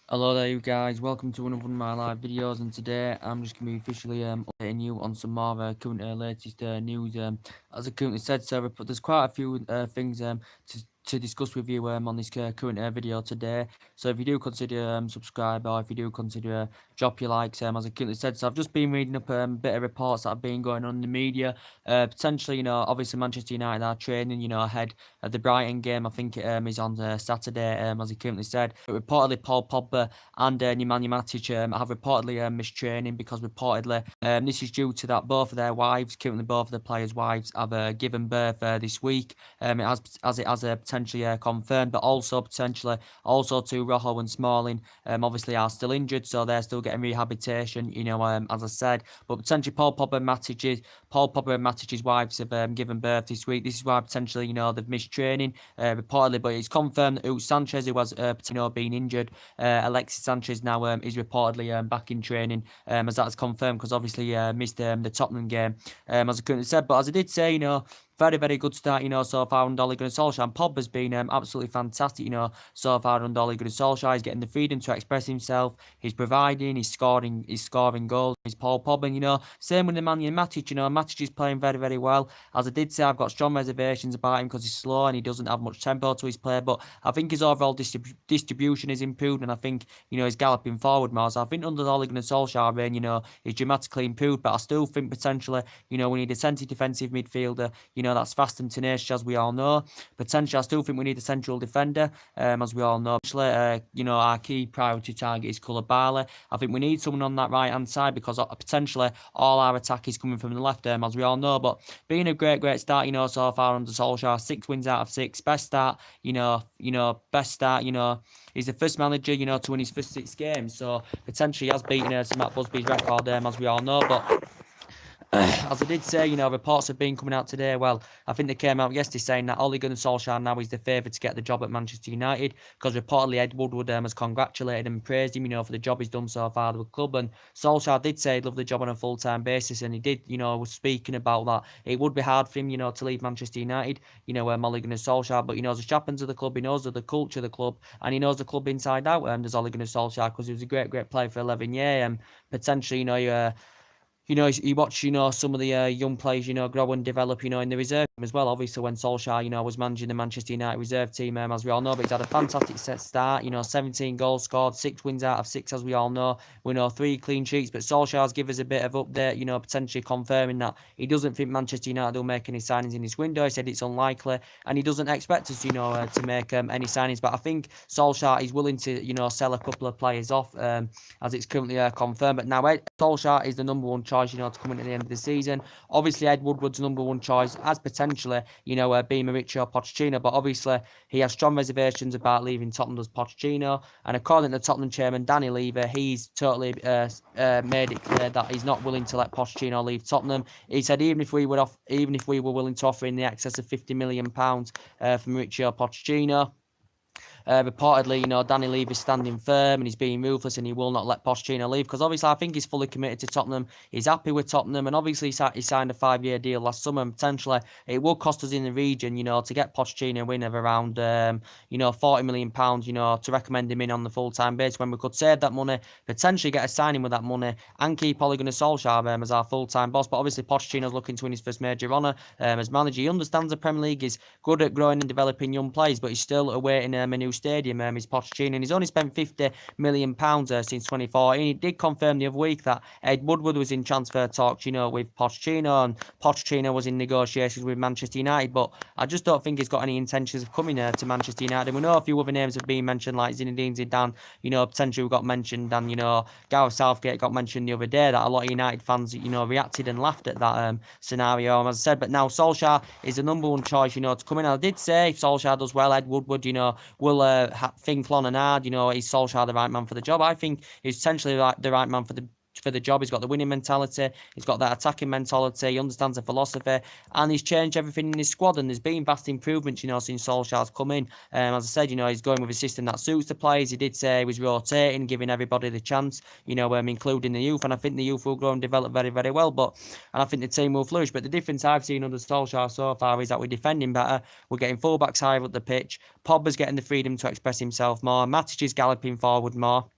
Hello there you guys, welcome to another one of my live videos, and today I'm just going to be officially updating you on some more current latest news. As I currently said, so there's quite a few things to discuss with you on this current video today. So if you do consider subscribe, or if you do consider drop your likes, as I currently said. So I've just been reading up a bit of reports that have been going on in the media. Potentially, obviously Manchester United are training, ahead of the Brighton game. I think it is on Saturday, as he currently said. But reportedly, Paul Pogba and Nemanja Matic have reportedly missed training because reportedly this is due to that both of their wives, currently both of the players' wives, have given birth this week. It has potentially confirmed, but also potentially also to Rojo and Smalling obviously are still injured, so they're still getting rehabilitation. As I said, but potentially Paul Pogba and Matic's wives have given birth this week. This is why potentially they've missed training reportedly, but it's confirmed that Sanchez, who has been injured, Alexis Sanchez now is reportedly back in training, as that's confirmed, because obviously missed the Tottenham game, as I currently said. But as I did say, very, very good start, so far under Ole Gunnar Solskjaer. And Pogba's been absolutely fantastic, so far under Ole Gunnar Solskjaer. He's getting the freedom to express himself. He's providing, he's scoring goals. He's Paul Pogba, same with the Nemanja Matic, Matic is playing very, very well. As I did say, I've got strong reservations about him because he's slow and he doesn't have much tempo to his play, but I think his overall distribution is improved, and I think, he's galloping forward more. So I think under the Ole Gunnar Solskjaer reign, he's dramatically improved, but I still think potentially, we need a centre defensive midfielder, that's fast and tenacious, as we all know. Potentially, I still think we need a central defender, as we all know. Our key priority target is Koulibaly. I think we need someone on that right-hand side because potentially all our attack is coming from the left, as we all know. But being a great start, so far under Solskjaer, 6 wins out of 6, best start, best start, he's the first manager, to win his first 6 games. So potentially he has beaten Matt Busby's record, as we all know. But as I did say, reports have been coming out today. Well, I think they came out yesterday saying that Ole Gunnar Solskjaer now is the favourite to get the job at Manchester United, because reportedly Ed Woodward has congratulated and praised him, for the job he's done so far with the club. And Solskjaer did say he'd love the job on a full-time basis, and he did, was speaking about that. It would be hard for him, to leave Manchester United, Ole Gunnar Solskjaer, but he knows the chaplains of the club, he knows the culture of the club, and he knows the club inside out. There's Ole Gunnar Solskjaer, because he was a great player for 11 years, and potentially, you watch, some of the young players, grow and develop, in the reserve team as well. Obviously, when Solskjaer, was managing the Manchester United reserve team, as we all know, but he's had a fantastic set start, 17 goals scored, 6 wins out of 6, as we all know. We know 3 clean sheets, but Solskjaer's give us a bit of update, potentially confirming that he doesn't think Manchester United will make any signings in this window. He said it's unlikely, and he doesn't expect us, to make any signings. But I think Solskjaer is willing to, sell a couple of players off, as it's currently confirmed. But now Solskjaer is the number one choice, to come in at the end of the season. Obviously, Ed Woodward's number one choice as potentially, being Mauricio Pochettino, but obviously he has strong reservations about leaving Tottenham as Pochettino. And according to the Tottenham chairman, Danny Levy, he's totally made it clear that he's not willing to let Pochettino leave Tottenham. He said even if we were willing to offer in the excess of £50 million for Mauricio Pochettino, reportedly, Danny Levy's standing firm and he's being ruthless and he will not let Pochettino leave, because obviously I think he's fully committed to Tottenham. He's happy with Tottenham, and obviously he signed a 5-year deal last summer, and potentially it will cost us in the region, to get Pochettino in of around, £40 million, to recommend him in on the full-time basis, when we could save that money, potentially get a signing with that money, and keep Ole Gunnar Solskjaer as our full-time boss. But obviously Pochettino's looking to win his first major honour as manager. He understands the Premier League, is good at growing and developing young players, but he's still awaiting a new stadium, is Pochettino, and he's only spent £50 million since 2014. He did confirm the other week that Ed Woodward was in transfer talks, with Pochettino, and Pochettino was in negotiations with Manchester United, but I just don't think he's got any intentions of coming to Manchester United. And we know a few other names have been mentioned, like Zinedine Zidane, potentially got mentioned, and, Gareth Southgate got mentioned the other day, that a lot of United fans, reacted and laughed at that scenario, as I said. But now Solskjaer is the number one choice, to come in. I did say if Solskjaer does well, Ed Woodward, will think long and hard, is Solskjaer the right man for the job? I think he's essentially the right man for the job. He's got the winning mentality, he's got that attacking mentality, he understands the philosophy, and he's changed everything in his squad, and there's been vast improvements, since Solskjaer's come in. As I said, he's going with a system that suits the players. He did say he was rotating, giving everybody the chance, including the youth, and I think the youth will grow and develop very, very well, and I think the team will flourish. But the difference I've seen under Solskjaer so far is that we're defending better, we're getting fullbacks higher up the pitch, Pogba's getting the freedom to express himself more, Matic is galloping forward more,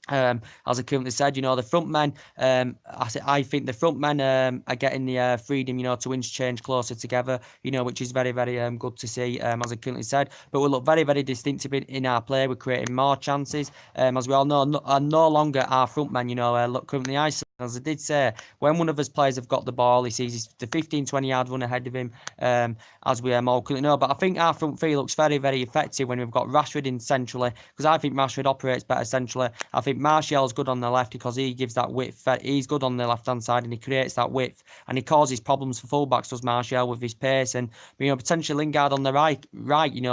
As I currently said, the front men, I think the front men are getting the freedom, to interchange closer together, which is very, very good to see, as I currently said. But we look very, very distinctive in our play. We're creating more chances, as we all know, no longer our front men, look currently isolated. As I did say, when one of his players have got the ball, he sees the 15, 20-yard run ahead of him, as we all currently know. But I think our front three looks very, very effective when we've got Rashford in centrally, because I think Rashford operates better centrally. I think Martial's good on the left because he gives that width. He's good on the left-hand side and he creates that width and he causes problems for fullbacks, does Martial, with his pace. And, potentially Lingard on the right,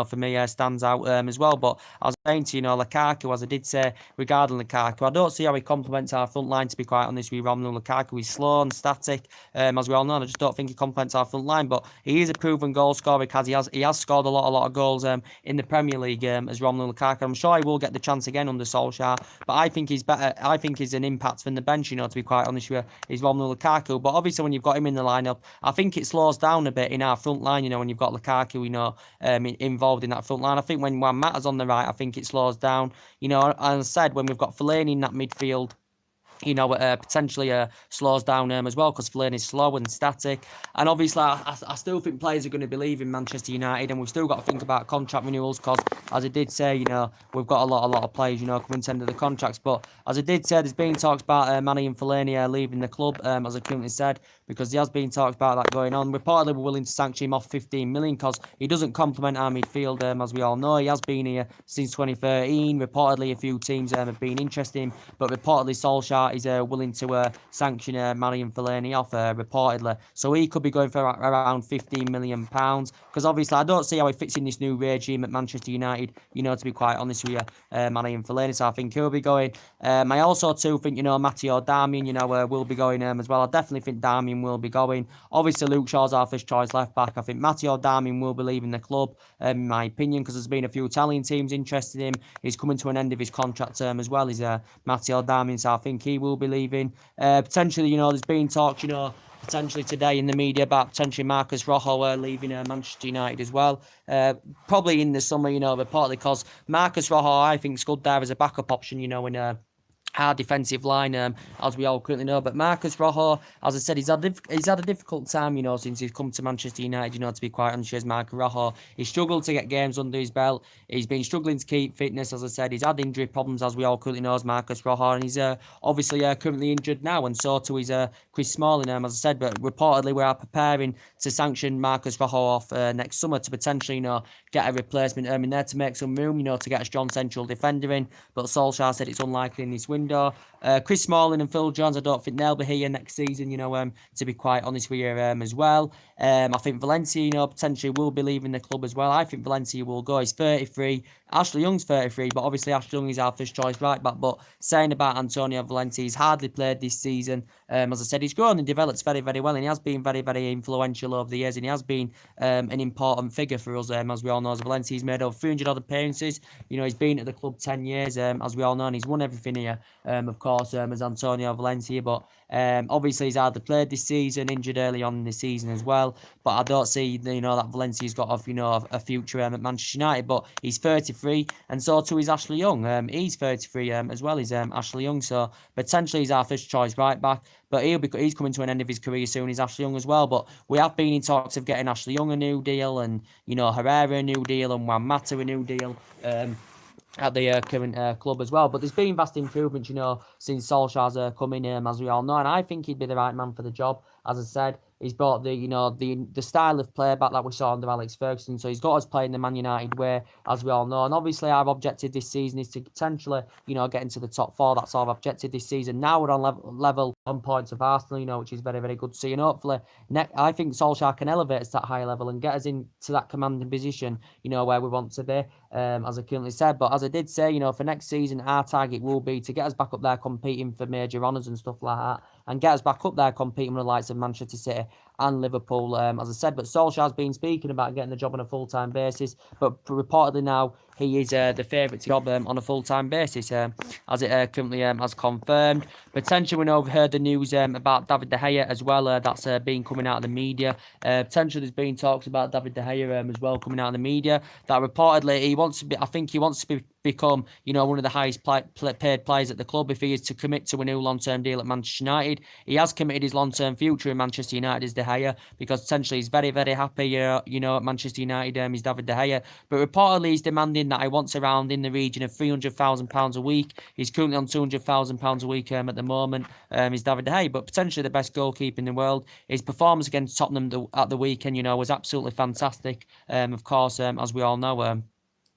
for me, stands out as well. But I was saying to Lukaku, as I did say regarding Lukaku, I don't see how he complements our front line, to be quite honest with Romelu Lukaku. He's slow and static, as we all know. I just don't think he complements our front line. But he is a proven goal scorer because he has scored a lot of goals in the Premier League as Romelu Lukaku. I'm sure he will get the chance again under Solskjaer. But I think he's better. I think he's an impact from the bench, to be quite honest with you, is Romelu Lukaku. But obviously, when you've got him in the lineup, I think it slows down a bit in our front line, when you've got Lukaku, involved in that front line. I think when Juan Mata's on the right, I think it slows down. As I said, when we've got Fellaini in that midfield, potentially slows down as well, because Fellaini is slow and static. And obviously, I still think players are going to be leaving Manchester United, and we've still got to think about contract renewals, because, as I did say, we've got a lot of players, coming to end of the contracts. But as I did say, there's been talks about Manny and Fellaini leaving the club, as I currently said, because there has been talks about that going on. Reportedly, we're willing to sanction him off 15 million because he doesn't complement our midfield, as we all know. He has been here since 2013. Reportedly, a few teams have been interested in him, but reportedly, Solskjaer is willing to sanction Manny and Fellaini off, reportedly. So he could be going for around £15 million, because obviously I don't see how he fits in this new regime at Manchester United, to be quite honest with you, Manny and Fellaini. So I think he'll be going. I also too think, Matic or Darmian, will be going as well. I definitely think Darmian will be going. Obviously, Luke Shaw's our first choice left back. I think Matic or Darmian will be leaving the club, in my opinion, because there's been a few Italian teams interested in him. He's coming to an end of his contract term as well, is Matic or Darmian, so I think he will be leaving. Potentially, there's been talks, potentially today in the media about potentially Marcus Rojo leaving Manchester United as well. Probably in the summer, reportedly, because Marcus Rojo, I think, is good there as a backup option, in our defensive line, as we all currently know. But Marcus Rojo, as I said, he's had a difficult time, since he's come to Manchester United, to be quite honest with Marcus Rojo. He's struggled to get games under his belt. He's been struggling to keep fitness, as I said. He's had injury problems, as we all currently know, as Marcus Rojo, and he's obviously currently injured now, and so too is Chris Smalling, as I said. But reportedly, we are preparing to sanction Marcus Rojo off next summer to potentially, get a replacement in there to make some room, to get a strong central defender in. But Solskjaer said it's unlikely in this window. Chris Smalling and Phil Jones, I don't think they'll be here next season, to be quite honest with you, as well. I think Valencia, potentially will be leaving the club as well. I think Valencia will go. He's 33. Ashley Young's 33, but obviously Ashley Young is our first choice right back. But saying about Antonio Valencia, he's hardly played this season. As I said, he's grown and developed very, very well, and he has been very, very influential over the years, and he has been an important figure for us, as we all know. As Valencia, he's made over 300 odd appearances. He's been at the club 10 years, as we all know, and he's won everything here, of course, as Antonio Valencia. But obviously, he's hardly played this season, injured early on in the season as well. But I don't see, that Valencia's got a future at Manchester United. But he's 33, and so too is Ashley Young. He's 33 as well as Ashley Young. So potentially he's our first choice right back. But he's coming to an end of his career soon. He's Ashley Young as well. But we have been in talks of getting Ashley Young a new deal, and Herrera a new deal, and Juan Mata a new deal. At the current club as well. But there's been vast improvements, since Solskjaer's come in, as we all know, and I think he'd be the right man for the job. As I said, he's brought the style of play back that we saw under Alex Ferguson, so he's got us playing the Man United way, as we all know. And obviously, our objective this season is to potentially, get into the top four. That's our objective this season. Now we're on level on points of Arsenal, which is very, very good to see. And hopefully, I think Solskjaer can elevate us to that higher level and get us into that commanding position, where we want to be, as I currently said. But as I did say, for next season, our target will be to get us back up there competing for major honours and stuff like that, and get us back up there competing with the likes of Manchester City and Liverpool, as I said. But Solskjaer's been speaking about getting the job on a full-time basis, but reportedly now he is the favourite to job on a full-time basis, as it currently has confirmed. Potentially, we know we've heard the news about David De Gea as well. That's been coming out of the media. Potentially, there's been talks about David De Gea as well coming out of the media. That reportedly he wants to be. I think he wants to be become, one of the highest paid players at the club if he is to commit to a new long-term deal at Manchester United. He has committed his long-term future in Manchester United as De Gea, because essentially he's very, very happy, at Manchester United. He's David De Gea, but reportedly he's demanding that he wants around in the region of £300,000 a week. He's currently on £200,000 a week at the moment. He's David De Gea, but potentially the best goalkeeper in the world. His performance against Tottenham at the weekend, was absolutely fantastic. Of course, as we all know,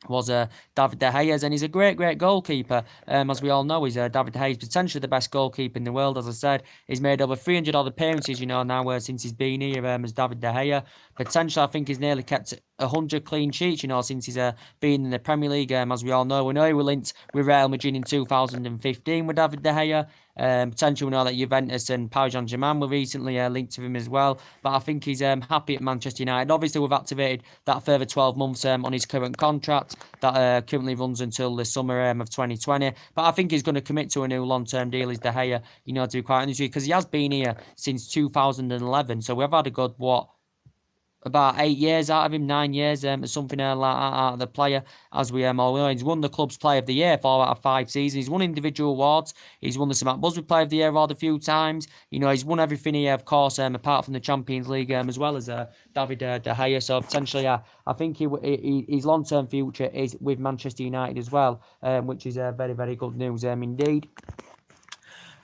was David De Gea, and he's a great goalkeeper. As we all know, he's David De Gea is potentially the best goalkeeper in the world. As I said, he's made over 300 odd appearances, now since he's been here as David De Gea. Potentially, I think he's nearly kept 100 clean sheets, since he's been in the Premier League. As we all know, we know he was linked with Real Madrid in 2015 with David De Gea. Potentially, we know that Juventus and Paris Saint-Germain were recently linked to him as well. But I think he's happy at Manchester United. Obviously, we've activated that further 12 months on his current contract that currently runs until the summer of 2020. But I think he's going to commit to a new long-term deal, is De Gea, to be quite honest with you, because he has been here since 2011. So we've had a good, about 8 years out of him, 9 years, or something like that out of the player. As we all know, he's won the club's Player of the Year 4 out of 5 seasons. He's won individual awards. He's won the Matt Busby Player of the Year award a few times. He's won everything here, of course, apart from the Champions League, as well as David De Gea. So potentially, I think his long-term future is with Manchester United as well, which is very, very good news indeed.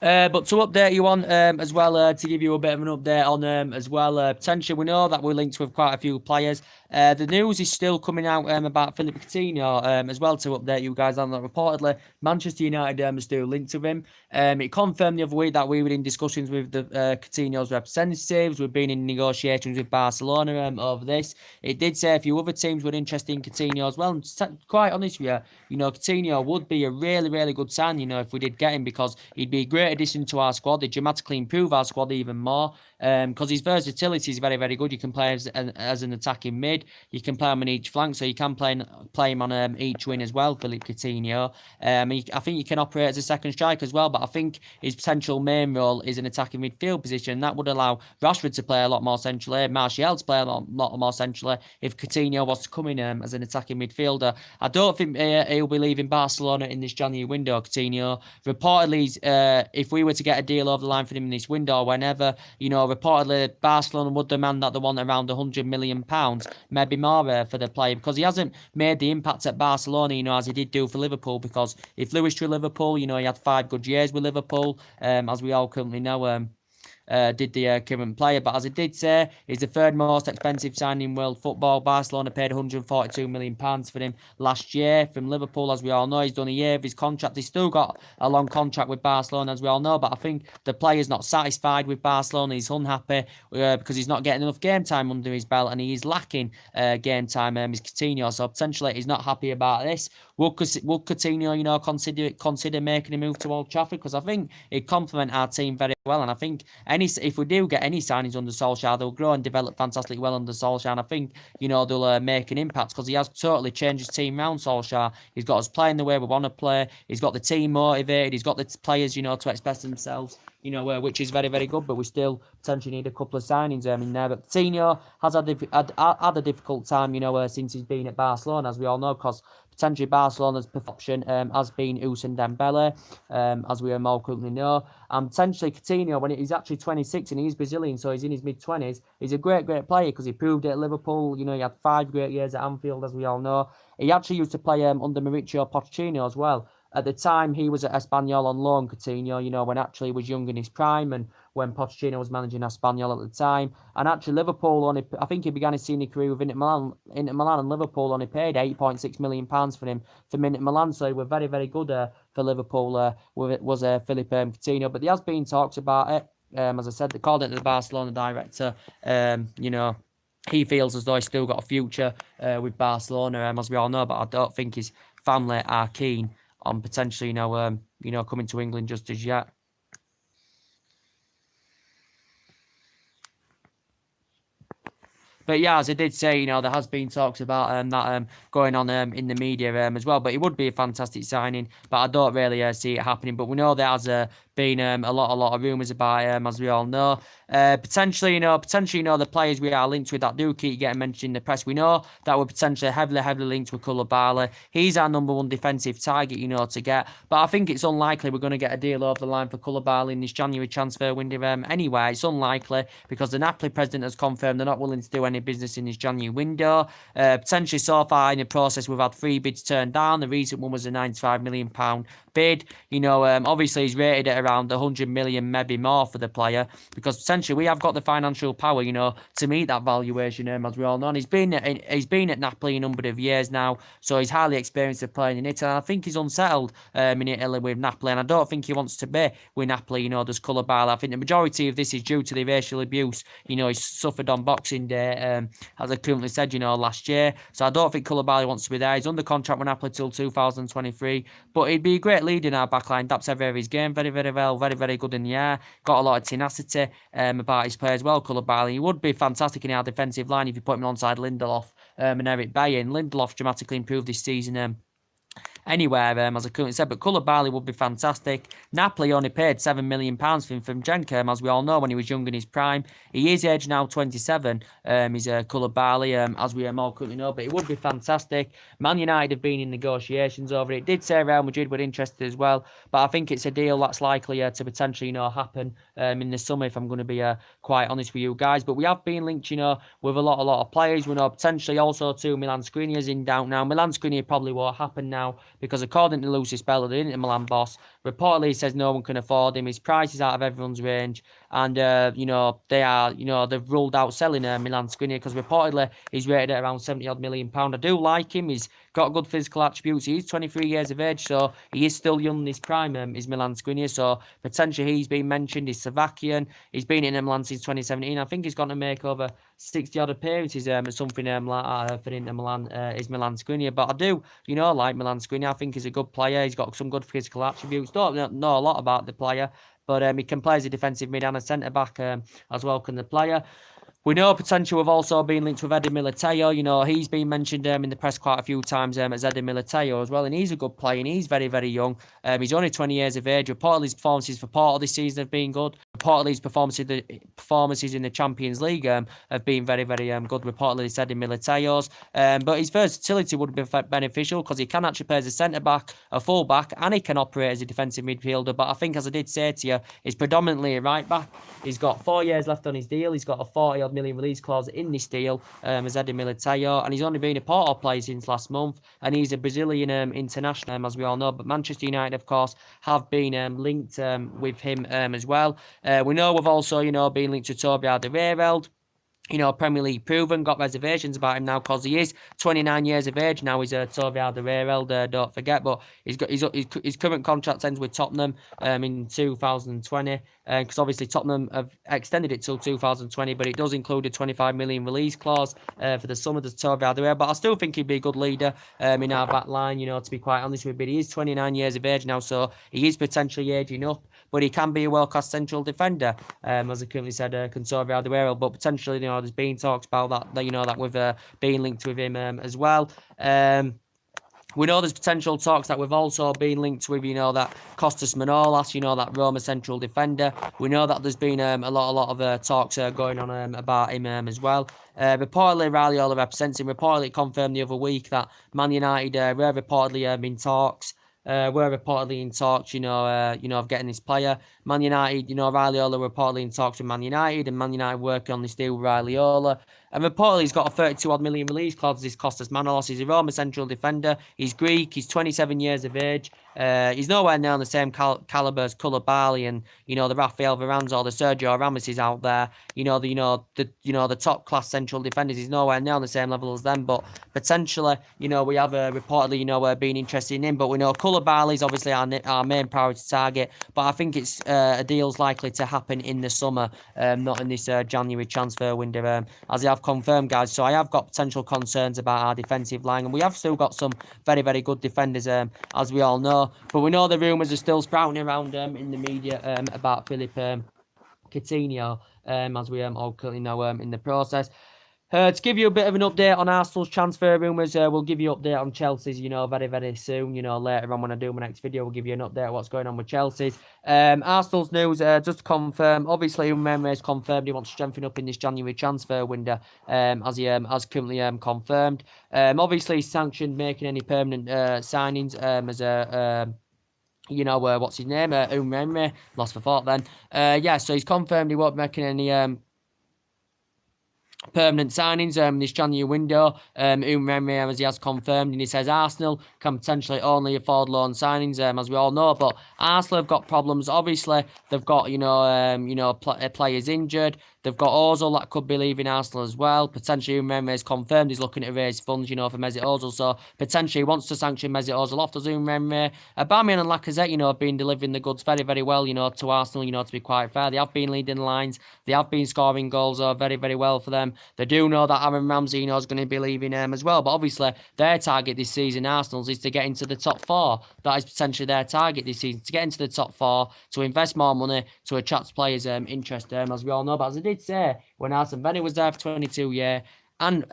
But to update you on as well, to give you a bit of an update on as well, potentially we know that we're linked with quite a few players. The news is still coming out about Philippe Coutinho as well, to update you guys on that. Reportedly, Manchester United are still linked with him. It confirmed the other week that we were in discussions with the Coutinho's representatives. We've been in negotiations with Barcelona over this. It did say a few other teams were interested in Coutinho as well. And quite honest with you, Coutinho would be a really, really good sign, if we did get him, because he'd be a great addition to our squad. He'd dramatically improve our squad even more, because his versatility is very, very good. You can play as an attacking mid. You can play him on each flank, so you can play him on each wing as well, Philippe Coutinho. I think you can operate as a second striker as well, but I think his potential main role is an attacking midfield position. That would allow Rashford to play a lot more centrally, Martial to play a lot more centrally, if Coutinho was to come in as an attacking midfielder. I don't think he'll be leaving Barcelona in this January window, Coutinho. Reportedly, if we were to get a deal over the line for him in this window, whenever, reportedly Barcelona would demand that they want around £100 million, maybe more for the player, because he hasn't made the impact at Barcelona, as he did do for Liverpool. Because if Lewis to Liverpool, he had 5 good years with Liverpool, as we all currently know. Did the current player, but as I did say, he's the third most expensive signing in world football. Barcelona paid £142 million for him last year from Liverpool. As we all know, he's done a year of his contract. He's still got a long contract with Barcelona, as we all know, but I think the player's not satisfied with Barcelona. He's unhappy because he's not getting enough game time under his belt, and he's lacking game time. Is Coutinho, so potentially he's not happy about this. Would Coutinho, consider making a move to Old Trafford? Because I think it complement our team very well, and I think if we do get any signings under Solskjaer, they'll grow and develop fantastically well under Solskjaer, and I think they'll make an impact, because he has totally changed his team around, Solskjaer. He's got us playing the way we want to play. He's got the team motivated. He's got the players to express themselves, which is very, very good. But we still potentially need a couple of signings in there. But Coutinho has had a difficult time, since he's been at Barcelona, as we all know, because potentially Barcelona's option has been Ousmane Dembele, as we all currently know. And potentially Coutinho, when he's actually 26 and he's Brazilian, so he's in his mid-20s, he's a great player, because he proved it at Liverpool. He had 5 great years at Anfield, as we all know. He actually used to play under Mauricio Pochettino as well. At the time, he was at Espanyol on loan, Coutinho, when actually he was young in his prime, and when Pochettino was managing Espanyol at the time. And actually, Liverpool I think he began his senior career with Inter Milan, and Liverpool only paid £8.6 million for him from Inter Milan. So he was very, very good for Liverpool, was Philippe Coutinho. But there has been talks about it. As I said, they called it to the Barcelona director. He feels as though he's still got a future with Barcelona, as we all know, but I don't think his family are keen on potentially, coming to England just as yet. But yeah, as I did say, there has been talks about that going on in the media as well. But it would be a fantastic signing, but I don't really see it happening. But we know there has been a lot of rumours about as we all know. Potentially, the players we are linked with that do keep getting mentioned in the press. We know that we're potentially heavily linked with Koulibaly. He's our number one defensive target, to get. But I think it's unlikely we're going to get a deal over the line for Koulibaly in this January transfer window. Anyway, it's unlikely because the Napoli president has confirmed they're not willing to do any business in this January window. Potentially so far in the process, we've had 3 bids turned down. The recent one was a £95 million bid. Obviously he's rated at around 100 million, maybe more for the player, because potentially we have got the financial power, to meet that valuation, as we all know. And he's been at Napoli a number of years now, so he's highly experienced at playing in Italy. And I think he's unsettled in Italy with Napoli, and I don't think he wants to be with Napoli, does Koulibaly. I think the majority of this is due to the racial abuse, he suffered on Boxing Day, as I currently said, last year. So I don't think Koulibaly wants to be there. He's under contract with Napoli till 2023, but he'd be a great leader in our backline. Adapts every of his game very, very well, very, very good in the air. Got a lot of tenacity about his play as well, Koulibaly. He would be fantastic in our defensive line if you put him alongside Lindelof and Eric Bailly. And Lindelof dramatically improved this season. Anywhere, as I currently said, but Koulibaly would be fantastic. Napoli only paid £7 million for him from Genk, as we all know, when he was young in his prime. He is aged now 27, he's Koulibaly, as we all currently know, but it would be fantastic. Man United have been in negotiations over it. It did say Real Madrid were interested as well, but I think it's a deal that's likely to potentially, happen in the summer, if I'm going to be quite honest with you guys. But we have been linked, with a lot of players. We know potentially also to Milan Skriniar's in doubt now. Milan Skriniar probably won't happen now, because according to Lucy Speller, the Inter Milan boss, reportedly says no one can afford him. His price is out of everyone's range, and they've ruled out selling Milan Skriniar, because reportedly he's rated at around £70 million. I do like him. He's got good physical attributes. He's 23 years of age, so he is still young in his prime. Is Milan Skriniar, so potentially he's been mentioned. He's Slovakian. He's been in Milan since 2017. I think he's going to make over 60 odd appearances or something like that for Inter Milan. Is Milan Skriniar, but I do like Milan Skriniar. I think he's a good player. He's got some good physical attributes. Don't know a lot about the player, but he can play as a defensive mid and a centre back as well. Can the player? We know potential have also been linked with Eder Militao. He's been mentioned in the press quite a few times as Eder Militao as well, and he's a good player, and he's very, very young. He's only 20 years of age. Reportedly his performances for Porto this season have been good. Reportedly his performances in the Champions League have been very, very good. Reportedly it's Eder Militao's. But his versatility would be beneficial, because he can actually play as a centre-back, a full-back, and he can operate as a defensive midfielder. But I think, as I did say to you, he's predominantly a right-back. He's got 4 years left on his deal. He's got a 40-odd million release clause in this deal as Eder Militao, and he's only been a Porto player since last month, and he's a Brazilian international, as we all know. But Manchester United, of course, have been linked with him as well. We know we've also, been linked to Toby Alderweireld. Premier League proven, got reservations about him now, because he is 29 years of age now. He's Toby Alderweireld, don't forget, but his current contract ends with Tottenham in 2020, because obviously Tottenham have extended it till 2020, but it does include a 25 million release clause for the summer to Toby Alderweireld. But I still think he'd be a good leader in our back line, to be quite honest with you. But he is 29 years of age now, so he is potentially aging up, but he can be a world-class central defender, as I currently said, Toby Alderweireld. But potentially, there's been talks about that that we've been linked with him as well. We know there's potential talks that we've also been linked with, that Kostas Manolas, that Roma central defender. We know that there's been a lot of talks going on about him as well. Reportedly, Raiola represents him. Reportedly, confirmed the other week that Man United were reportedly in talks. We're reportedly in talks, of getting this player. Man United, Raiola were reportedly in talks with Man United, and Man United working on this deal with Raiola. And reportedly, he's got a 32-odd million release clause. This Kostas Manolas. He's a Roma central defender. He's Greek. He's 27 years of age. He's nowhere near on the same caliber as Koulibaly and the Rafael Varanes or the Sergio Ramoses out there. The top class central defenders. He's nowhere near on the same level as them. But potentially, we have reportedly been interested in him. But we know Koulibaly is obviously our main priority target. But I think it's a deal's likely to happen in the summer, not in this January transfer window, as I have confirmed, guys. So I have got potential concerns about our defensive line, and we have still got some very, very good defenders, as we all know. But we know the rumours are still sprouting around in the media about Philip Coutinho, as we all currently know in the process. To give you a bit of an update on Arsenal's transfer rumours, we'll give you an update on Chelsea's, very, very soon. Later on when I do my next video, we'll give you an update on what's going on with Chelsea's. Arsenal's news, just to confirm, obviously, Umeme has confirmed he wants to strengthen up in this January transfer window, as he has currently confirmed. Obviously, he's sanctioned making any permanent signings as a... what's his name? Umeme, lost for thought then. So he's confirmed he won't be making any permanent signings this January window. Umeme, as he has confirmed, and he says Arsenal can potentially only afford loan signings, as we all know. But Arsenal have got problems. Obviously, they've got players injured. They've got Ozil that could be leaving Arsenal as well. Potentially, Umeme is confirmed he's looking to raise funds, for Mesut Ozil. So potentially, he wants to sanction Mesut Ozil off. Does Umeme? Aubameyang and Lacazette, have been delivering the goods very, very well, to Arsenal. To be quite fair, they have been leading the lines. They have been scoring goals, very, very well for them. They do know that Aaron Ramsey, is going to be leaving as well. But obviously, their target this season, Arsenal's, is to get into the top four. That is potentially their target this season, to get into the top four, to invest more money, to attract players' interest, as we all know. But as I did say, when Arsene Wenger was there for 22 years, and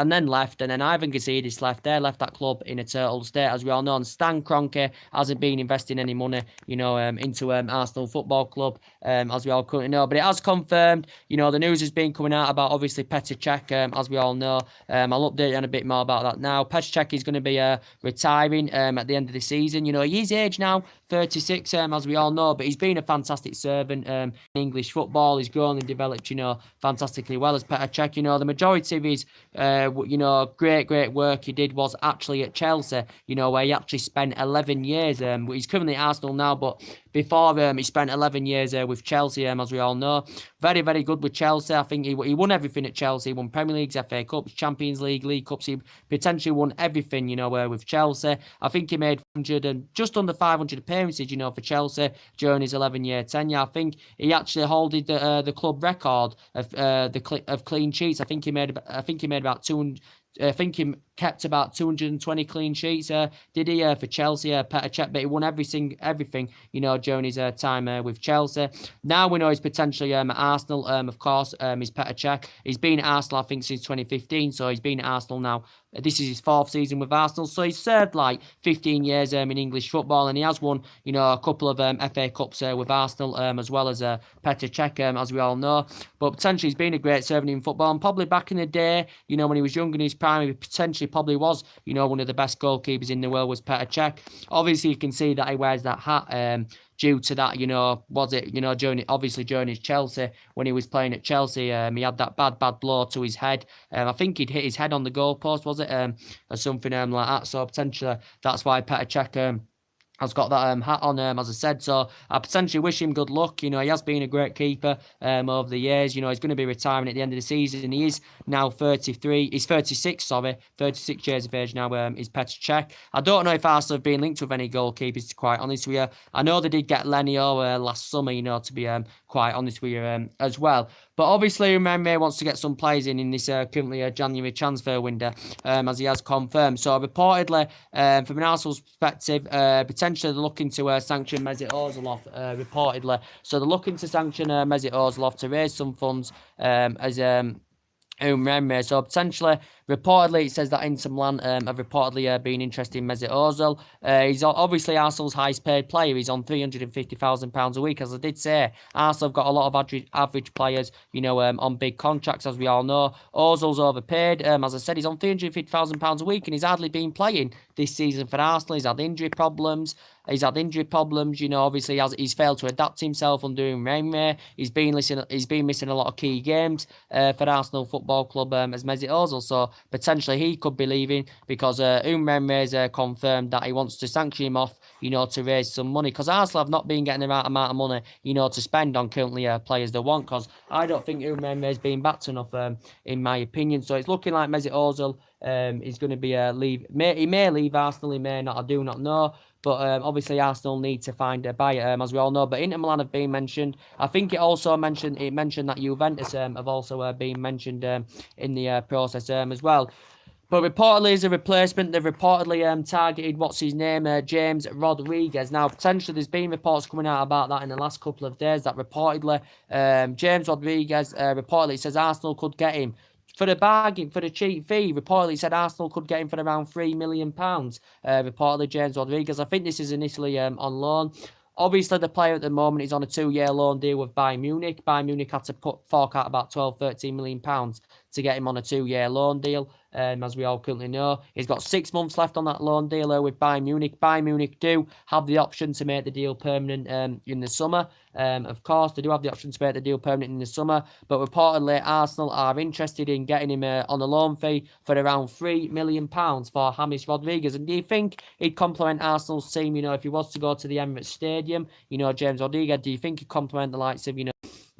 then left, and then Ivan Gazidis left. They left that club in a turtle state, as we all know. And Stan Kroenke hasn't been investing any money, into Arsenal Football Club, as we all currently know. But it has confirmed, the news has been coming out about, obviously, Petr Cech, as we all know. I'll update you on a bit more about that now. Petr Cech is going to be retiring at the end of the season. He is age now, 36, as we all know, but he's been a fantastic servant in English football. He's grown and developed, fantastically well as Petr Cech. The majority of his, great work he did was actually at Chelsea, where he actually spent 11 years. He's currently at Arsenal now, but before he spent 11 years with Chelsea, as we all know. Very, very good with Chelsea. I think he won everything at Chelsea. He won Premier Leagues, FA Cups, Champions League, League Cups. He potentially won everything, with Chelsea. I think he made just under 500 appearances, for Chelsea during his 11-year tenure. I think he actually holded the club record of clean sheets. I think he made about 200. I think he kept about 220 clean sheets, did he, for Chelsea, Petr Cech, but he won everything, during his time with Chelsea. Now we know he's potentially at Arsenal, of course, he's Petr Cech. He's been at Arsenal, I think, since 2015, so he's been at Arsenal now. This is his 4th season with Arsenal, so he's served like 15 years in English football, and he has won, a couple of FA Cups with Arsenal, as well as Petr Cech, as we all know. But potentially he's been a great servant in football, and probably back in the day, when he was young in his prime, he potentially probably was, one of the best goalkeepers in the world was Petr Cech. Obviously, you can see that he wears that hat due to that, during his Chelsea, when he was playing at Chelsea, he had that bad blow to his head. I think he'd hit his head on the goalpost, was it? Or something like that. So potentially that's why Petr Cech has got that hat on, as I said. So I potentially wish him good luck. He has been a great keeper over the years. He's going to be retiring at the end of the season. He is now 33. He's 36, 36 years of age now, is Petr Cech. I don't know if Arsenal have been linked with any goalkeepers, to be quite honest with you. I know they did get Lenio last summer, to be quite honest with you, as well. But obviously, Umeme wants to get some players in this currently January transfer window, as he has confirmed. So reportedly, from an Arsenal's perspective, potentially they're looking to sanction Mesut Ozil off, reportedly. So they're looking to sanction Mesut Ozil off to raise some funds as Umeme. So potentially, reportedly, it says that Inter Milan have reportedly been interested in Mesut Ozil. He's obviously Arsenal's highest paid player. He's on £350,000 a week. As I did say, Arsenal have got a lot of average players, on big contracts, as we all know. Ozil's overpaid. As I said, he's on £350,000 a week, and he's hardly been playing this season for Arsenal. He's had injury problems. Obviously he's failed to adapt himself under Umeme. He's been missing a lot of key games for Arsenal Football Club as Mesut Ozil. So potentially he could be leaving because Umeme has confirmed that he wants to sanction him off, to raise some money. Because Arsenal have not been getting the right amount of money, to spend on currently players they want. Because I don't think Umeme has been backed enough, in my opinion. So it's looking like Mesut Ozil is going to be leave. He may leave Arsenal, he may not. I do not know. But obviously Arsenal need to find a buyer, as we all know. But Inter Milan have been mentioned. I think it also mentioned that Juventus have also been mentioned in the process as well. But reportedly as a replacement, they've reportedly targeted, what's his name, James Rodriguez. Now, potentially there's been reports coming out about that in the last couple of days, that reportedly James Rodriguez, reportedly says Arsenal could get him for the bargain, for the cheap fee. Reportedly said Arsenal could get him for around £3 million. Reportedly, James Rodriguez. I think this is initially on loan. Obviously, the player at the moment is on a 2-year loan deal with Bayern Munich. Bayern Munich had to fork out about £12-13 million to get him on a 2-year loan deal, as we all currently know. He's got 6 months left on that loan deal with Bayern Munich. Bayern Munich do have the option to make the deal permanent in the summer. Of course, they do have the option to make the deal permanent in the summer, but reportedly Arsenal are interested in getting him on a loan fee for around £3 million for James Rodriguez. And do you think he'd complement Arsenal's team, if he was to go to the Emirates Stadium, James Rodriguez? Do you think he'd complement the likes of,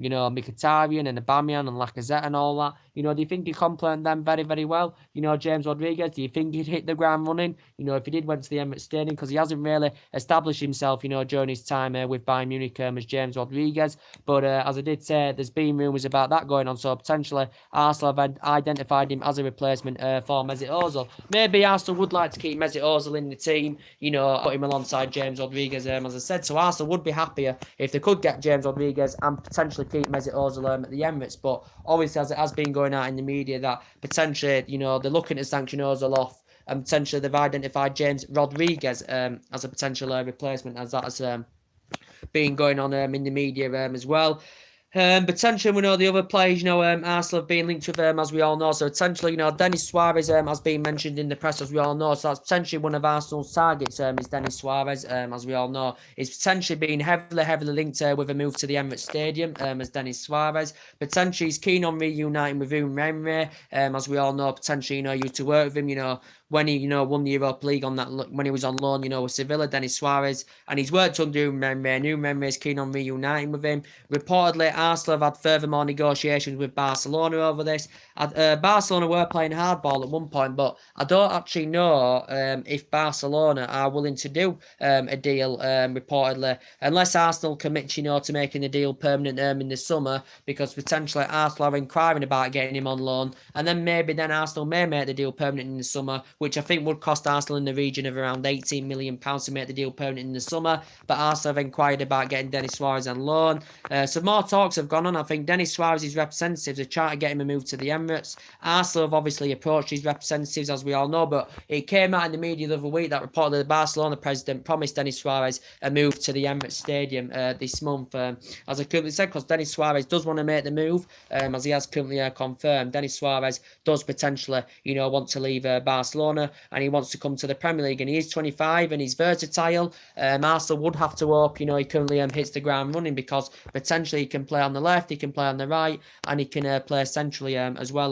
Mkhitaryan and Aubameyang and Lacazette and all that? Do you think he'd complement them very, very well? James Rodriguez, do you think he'd hit the ground running? If he did went to the Emirates Stadium, because he hasn't really established himself, during his time with Bayern Munich as James Rodriguez. But as I did say, there's been rumours about that going on, so potentially Arsenal have identified him as a replacement for Mesut Ozil. Maybe Arsenal would like to keep Mesut Ozil in the team, put him alongside James Rodriguez, as I said. So Arsenal would be happier if they could get James Rodriguez and potentially keep Mesut Ozil at the Emirates. But obviously, as it has been going out in the media, that potentially, they're looking to sanction Ozil off, and potentially they've identified James Rodriguez as a potential replacement, as that has been going on in the media as well. Potentially, we know the other players, Arsenal have been linked with as we all know. So potentially, Denis Suarez has been mentioned in the press, as we all know. So that's potentially one of Arsenal's targets, is Denis Suarez, as we all know. He's potentially been heavily linked with a move to the Emirates Stadium, as Denis Suarez. Potentially, he's keen on reuniting with Emre, as we all know. Potentially, used to work with him, when he, won the Europa League on that, when he was on loan, with Sevilla, Denis Suarez, and he's worked under Emre. Emre is keen on reuniting with him. Reportedly, Arsenal have had furthermore negotiations with Barcelona over this. Barcelona were playing hardball at one point, but I don't actually know if Barcelona are willing to do a deal, reportedly, unless Arsenal commit, to making the deal permanent in the summer, because potentially Arsenal are inquiring about getting him on loan, and then Arsenal may make the deal permanent in the summer, which I think would cost Arsenal in the region of around £18 million to make the deal permanent in the summer. But Arsenal have inquired about getting Denis Suarez on loan. So more talks have gone on. I think Denis Suarez's representatives are trying to get him a move to the Emirates. Arsenal have obviously approached his representatives, as we all know, but it came out in the media the other week that reportedly the Barcelona president promised Denis Suarez a move to the Emirates Stadium this month. As I currently said, because Denis Suarez does want to make the move, as he has currently confirmed. Denis Suarez does potentially, want to leave Barcelona, and he wants to come to the Premier League, and he is 25 and he's versatile. Arsenal would have to hope, he currently hits the ground running, because potentially he can play on the left, he can play on the right, and he can play centrally as well.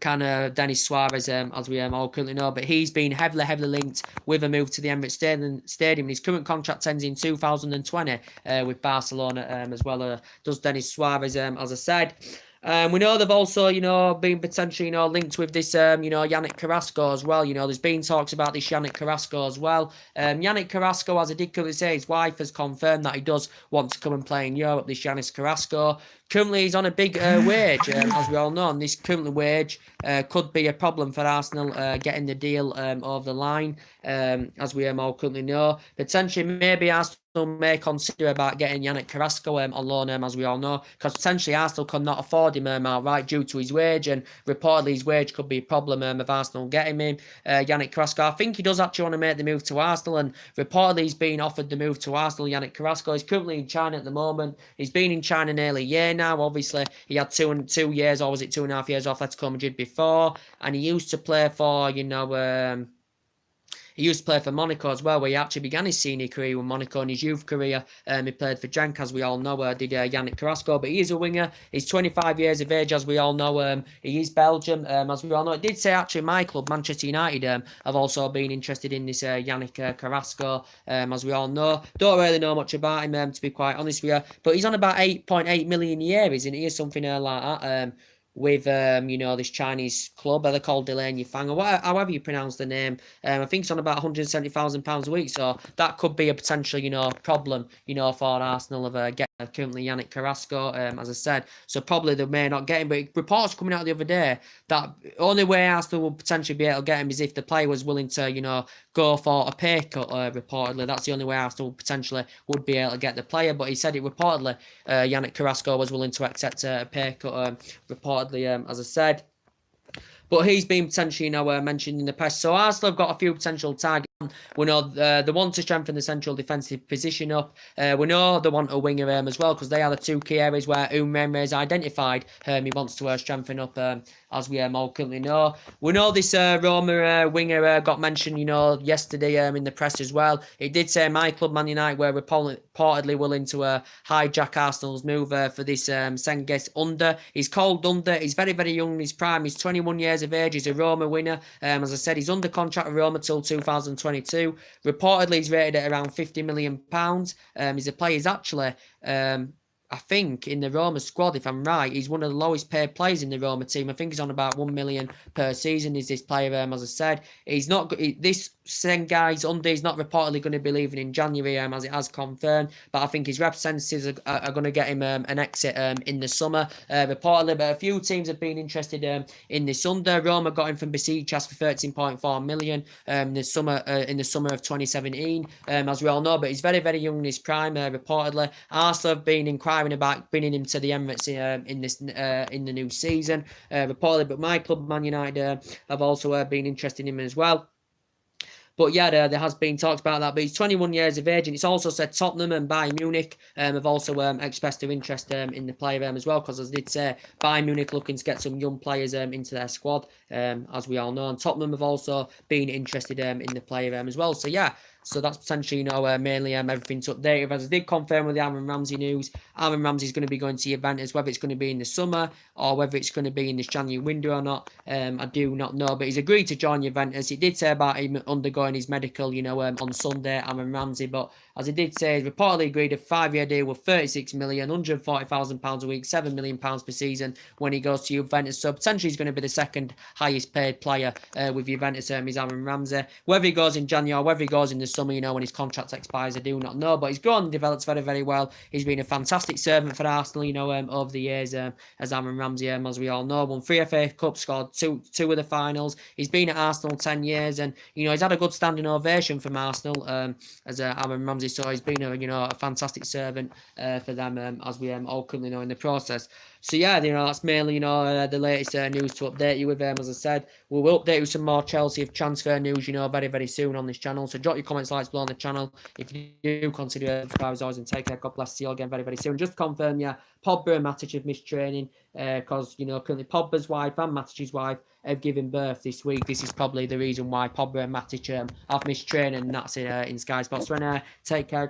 Denis Suarez, as we all currently know, but he's been heavily linked with a move to the Emirates Stadium. His current contract ends in 2020 with Barcelona as well. Does Denis Suarez, as I said. We know they've also, been potentially, linked with this, Yannick Carrasco as well. There's been talks about this Yannick Carrasco as well. Yannick Carrasco, as I did currently say, his wife has confirmed that he does want to come and play in Europe, this Yannick Carrasco. Currently, he's on a big wage, as we all know, and this current wage could be a problem for Arsenal getting the deal over the line, as we all currently know. Potentially, maybe Arsenal may consider about getting Yannick Carrasco on loan, as we all know, because potentially Arsenal could not afford him outright due to his wage, and reportedly his wage could be a problem of Arsenal getting him. Yannick Carrasco, I think he does actually want to make the move to Arsenal, and reportedly he's been offered the move to Arsenal. Yannick Carrasco is currently in China at the moment. He's been in China nearly a year now. Obviously, he had 2 years, or was it 2.5 years off Atletico Madrid before, and he used to play for, he used to play for Monaco as well, where he actually began his senior career with Monaco. In his youth career, he played for Genk, as we all know, did Yannick Carrasco. But he is a winger. He's 25 years of age, as we all know. He is Belgium, as we all know. It did say, actually, my club, Manchester United, have also been interested in this Yannick Carrasco, as we all know. Don't really know much about him, to be quite honest with you. But he's on about 8.8 million a year, isn't he? Or something like that. With, this Chinese club, they're called Delaney Fang, or however you pronounce the name. I think it's on about £170,000 a week, so that could be a potential, problem, for Arsenal of getting currently Yannick Carrasco, as I said. So probably they may not get him, but reports coming out the other day that only way Arsenal will potentially be able to get him is if the player was willing to, go for a pay cut, reportedly. That's the only way Arsenal potentially would be able to get the player. But he said it reportedly, Yannick Carrasco was willing to accept a pay cut, reportedly, as I said. But he's been potentially, mentioned in the press. So Arsenal have got a few potential targets. We know they want to strengthen the central defensive position up. We know they want a winger as well, because they are the two key areas where Umremre has identified he wants to strengthen up, as we all currently know. We know this Roma winger got mentioned, yesterday in the press as well. It did say my club, Man United, were reportedly willing to hijack Arsenal's move for this Senges Under. He's called Under. He's very, very young in his prime. He's 21 years of age. He's a Roma winner. As I said, he's under contract with Roma till 2022. Reportedly, he's rated at around £50 million. He's a player. He's actually, I think, in the Roma squad, if I'm right, he's one of the lowest paid players in the Roma team. I think he's on about £1 million per season. Is this player? As I said, he's not. This guy's Under. He's not reportedly going to be leaving in January, as it has confirmed. But I think his representatives are going to get him an exit in the summer. Reportedly, but a few teams have been interested in this Under. Roma got him from Besiktas for 13.4 million in the summer of 2017, as we all know. But he's very, very young in his prime. Reportedly, Arsenal have been inquiring about bringing him to the Emirates in the new season. Reportedly, but my club, Man United, have also been interested in him as well. But yeah, there has been talked about that. But he's 21 years of age, and it's also said Tottenham and Bayern Munich have also expressed their interest in the player as well. Because as I did say, Bayern Munich looking to get some young players into their squad, as we all know. And Tottenham have also been interested in the player as well. So yeah. So that's potentially, mainly everything to update. As I did confirm with the Aaron Ramsey news, Aaron Ramsey's going to be going to Juventus, whether it's going to be in the summer or whether it's going to be in this January window or not, I do not know. But he's agreed to join Juventus. He did say about him undergoing his medical, on Sunday, Aaron Ramsey. But as he did say, he's reportedly agreed a 5-year deal with 36 million, £140,000 a week, £7 million per season when he goes to Juventus. So potentially he's going to be the second highest paid player with Juventus, is Aaron Ramsey. Whether he goes in January or whether he goes in the summer, when his contract expires, I do not know. But he's grown and developed very, very well. He's been a fantastic servant for Arsenal, over the years, as Aaron Ramsey, as we all know. Won 3 FA Cups, scored two of the finals. He's been at Arsenal 10 years, and, he's had a good standing ovation from Arsenal, as Aaron Ramsey. So he's been a fantastic servant for them, as we all currently know in the process. So yeah, that's mainly, the latest news to update you with. As I said, we will update you with some more Chelsea transfer news, very, very soon on this channel. So drop your comments, likes below on the channel. If you do consider subscribers, always, and take care. God bless. See you all again very, very soon. Just to confirm, Pogba and Matic have missed training because, currently Pogba's wife and Matic's wife have given birth this week. This is probably the reason why Pogba and Matic have missed training, and that's in Sky Sports. So take care.